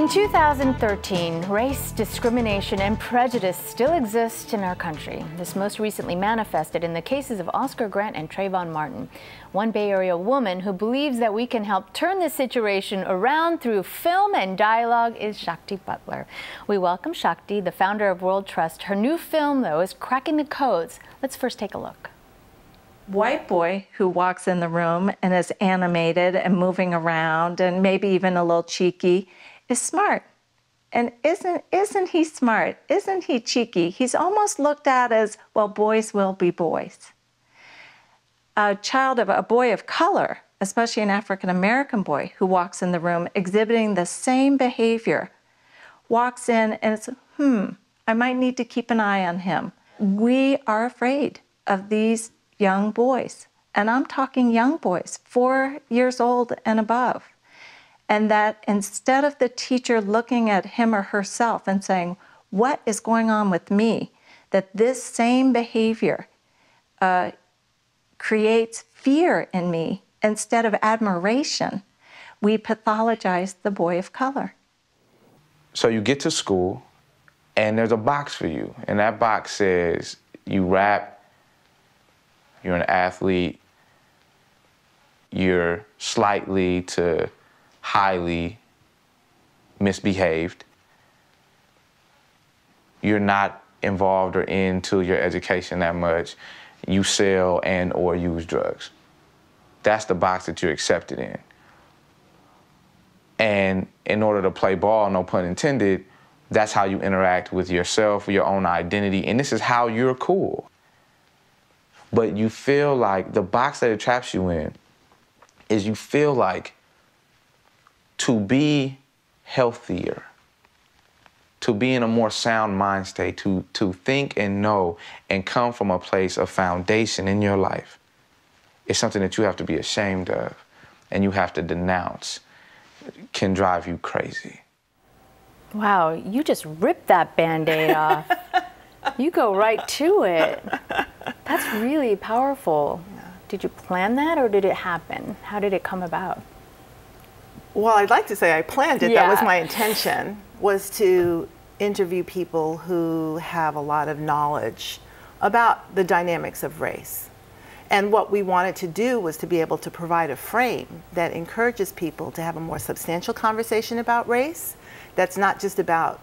In 2013, race, discrimination, and prejudice still exist in our country. This most recently manifested in the cases of Oscar Grant and Trayvon Martin. One Bay Area woman who believes that we can help turn this situation around through film and dialogue is Shakti Butler. We welcome Shakti, the founder of World Trust. Her new film, though, is cracking the codes. Let's first take a look. White boy who walks in the room and is animated and moving around and maybe even a little cheeky is smart. And isn't he smart? Isn't he cheeky? He's almost looked at as, well, boys will be boys. A boy of color, especially an African-American boy who walks in the room exhibiting the same behavior, walks in and it's, I might need to keep an eye on him. We are afraid of these young boys. And I'm talking young boys, 4 years old and above. And that instead of the teacher looking at him or herself and saying, what is going on with me? That this same behavior creates fear in me instead of admiration, we pathologize the boy of color. So you get to school and there's a box for you. And that box says you rap, you're an athlete, you're slightly to highly misbehaved, you're not involved or into your education that much, you sell and or use drugs. That's the box that you're accepted in. And in order to play ball, no pun intended, that's how you interact with yourself, your own identity, and this is how you're cool. But you feel like the box that it traps you in is you feel like to be healthier, to be in a more sound mind state, to think and know and come from a place of foundation in your life is something that you have to be ashamed of and you have to denounce. It can drive you crazy. Wow, you just ripped that Band-Aid off. You go right to it. That's really powerful. Did you plan that or did it happen? How did it come about? Well, I'd like to say I planned it. Yeah. That was my intention, was to interview people who have a lot of knowledge about the dynamics of race. And what we wanted to do was to be able to provide a frame that encourages people to have a more substantial conversation about race. That's not just about,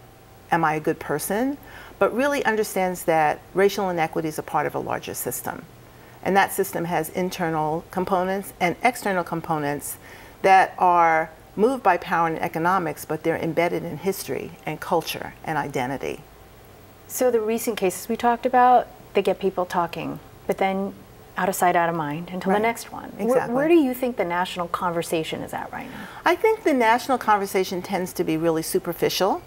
am I a good person, but really understands that racial inequity is a part of a larger system. And that system has internal components and external components that are moved by power and economics, but they're embedded in history and culture and identity. So the recent cases we talked about, they get people talking, but then out of sight, out of mind until the next one. Exactly. Where do you think the national conversation is at right now? I think the national conversation tends to be really superficial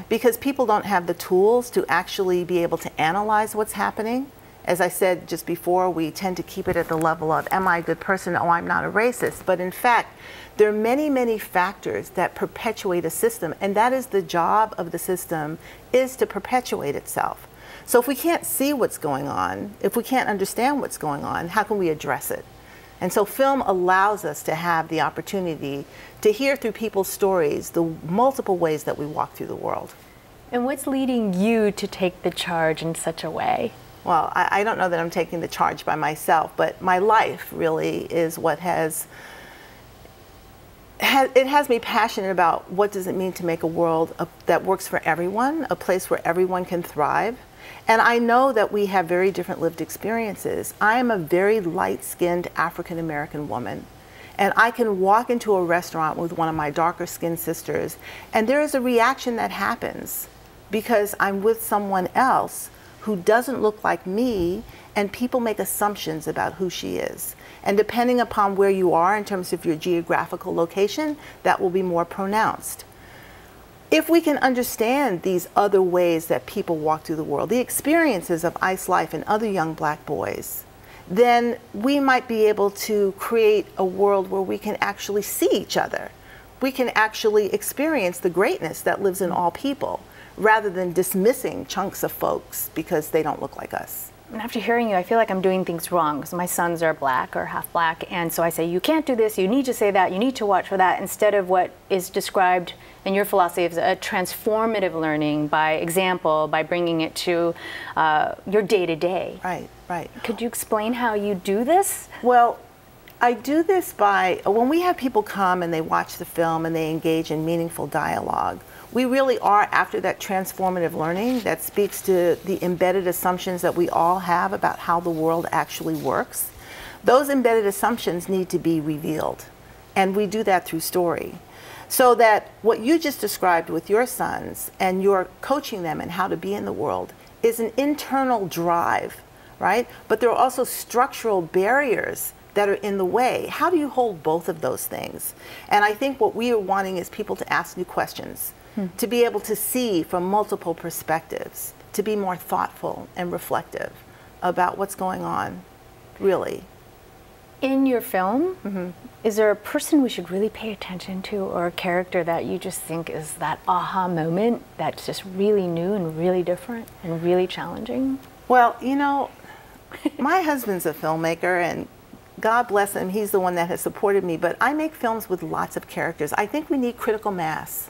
because people don't have the tools to actually be able to analyze what's happening. As I said just before, we tend to keep it at the level of, am I a good person? Oh, I'm not a racist. But in fact, there are many, many factors that perpetuate a system, and that is the job of the system, is to perpetuate itself. So if we can't see what's going on, if we can't understand what's going on, how can we address it? And so film allows us to have the opportunity to hear through people's stories the multiple ways that we walk through the world. And what's leading you to take the charge in such a way? Well, I don't know that I'm taking the charge by myself, but my life really is what has me passionate about what does it mean to make a world that works for everyone, a place where everyone can thrive. And I know that we have very different lived experiences. I am a very light-skinned African-American woman, and I can walk into a restaurant with one of my darker-skinned sisters, and there is a reaction that happens because I'm with someone else who doesn't look like me, and people make assumptions about who she is. And depending upon where you are in terms of your geographical location, that will be more pronounced. If we can understand these other ways that people walk through the world, the experiences of Ice Life and other young black boys, then we might be able to create a world where we can actually see each other. We can actually experience the greatness that lives in all people, rather than dismissing chunks of folks because they don't look like us. And after hearing you, I feel like I'm doing things wrong because my sons are black or half black, and so I say, you can't do this, you need to say that, you need to watch for that, instead of what is described in your philosophy as a transformative learning by example, by bringing it to your day-to-day. Right, right. Could you explain how you do this? Well, I do this by, when we have people come and they watch the film and they engage in meaningful dialogue, we really are after that transformative learning that speaks to the embedded assumptions that we all have about how the world actually works. Those embedded assumptions need to be revealed, and we do that through story. So that what you just described with your sons and you're coaching them in how to be in the world is an internal drive, right? But there are also structural barriers that are in the way. How do you hold both of those things? And I think what we are wanting is people to ask new questions, to be able to see from multiple perspectives, to be more thoughtful and reflective about what's going on, really. In your film, is there a person we should really pay attention to, or a character that you just think is that aha moment that's just really new and really different and really challenging? Well, you know, my husband's a filmmaker, and God bless him, he's the one that has supported me, but I make films with lots of characters. I think we need critical mass.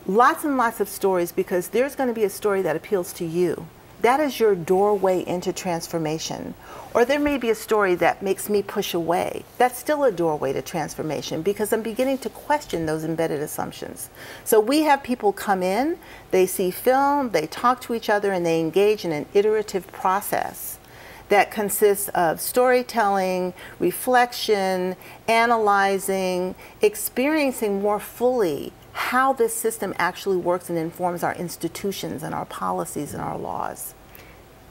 Lots and lots of stories, because there's going to be a story that appeals to you. That is your doorway into transformation. Or there may be a story that makes me push away. That's still a doorway to transformation, because I'm beginning to question those embedded assumptions. So we have people come in, they see film, they talk to each other, and they engage in an iterative process that consists of storytelling, reflection, analyzing, experiencing more fully how this system actually works and informs our institutions and our policies and our laws.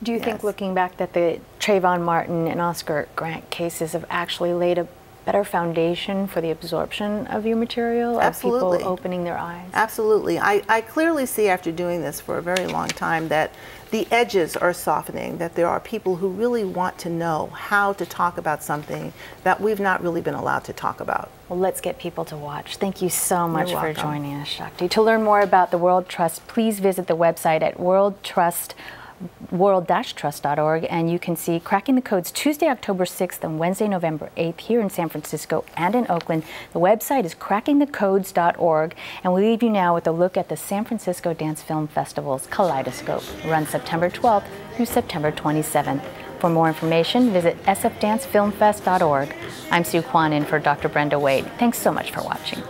Do you think, looking back, that the Trayvon Martin and Oscar Grant cases have actually laid a better foundation for the absorption of your material, Absolutely. of people opening their eyes? Absolutely. I clearly see, after doing this for a very long time, that the edges are softening, that there are people who really want to know how to talk about something that we've not really been allowed to talk about. Well, let's get people to watch. Thank you so much You're for welcome. joining us, Shakti. To learn more about the World Trust, please visit the website at world-trust.org, and you can see Cracking the Codes Tuesday, October 6th and Wednesday, November 8th here in San Francisco and in Oakland. The website is crackingthecodes.org, and we leave you now with a look at the San Francisco Dance Film Festival's Kaleidoscope, run September 12th through September 27th. For more information, visit sfdancefilmfest.org. I'm Sue Kwon in for Dr. Brenda Wade. Thanks so much for watching.